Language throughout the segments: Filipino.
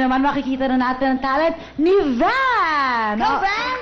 ngayon naman makikita na natin ang talent ni Van! Go, Van!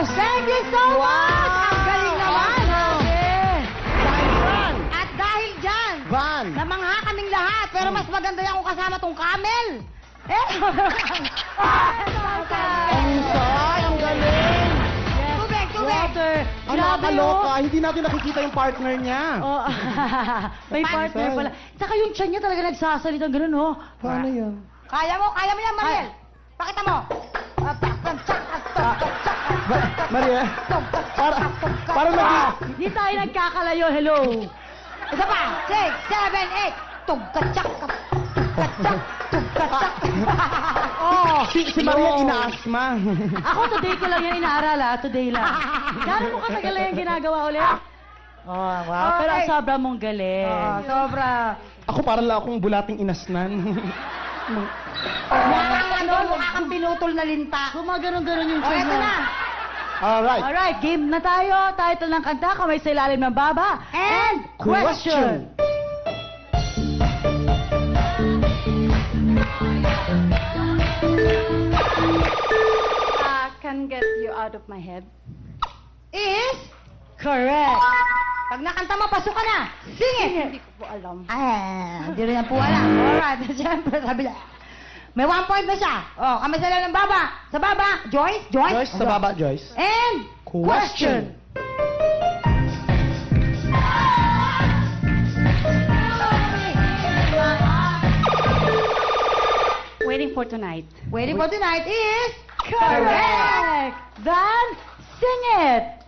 Thank you so much! Ang galing naman! Van! At dahil dyan, Van! namangha kaming lahat, pero mas maganda yan kung kasama tong camel. Eh, Ay, ang galing! tubig, tubig. Water! Ang nakakaloka, hindi natin nakikita yung partner niya. Oh, may partner pala. Saka yung tiyan niya talaga nagsasalita gano'n, oh. Paano yun? Kaya mo yan, Mariel. Pakita mo. Maria, parang Hindi tayo nagkakalayo, hello. Isa pa. 6, 7, 8. Tugkatsak. Tugkatsak. Tugkatsak. Oh, si Maria inaasma. Ako today ko lang yan inaaral, today lang. Gano'n mo katagal lang yung ginagawa ulit? Oh, wow. Pero Okay. sobra mong galing. Sobra. Ako parang lang akong bulating inasnan. Mukha kang pinutol na linta. Gumaganon-ganon yung O, tiyan eto mo. na. Alright. Alright, game na tayo. Title ng kanta, Kamay sa Ilalim ng Baba. And Question. Can get you out of my head. Is, Correct. pag nakanta mo, pasok ka na. Sing it. Hindi ko po alam. Hindi rin yan po alam. Alright, siyempre, sabi na. May 1 point na siya. Oh, kami sa ng baba. Sa baba, Joyce. Joyce, sa baba, Joyce. And Question. Waiting for tonight. Waiting for tonight is Correct. Then, sing it.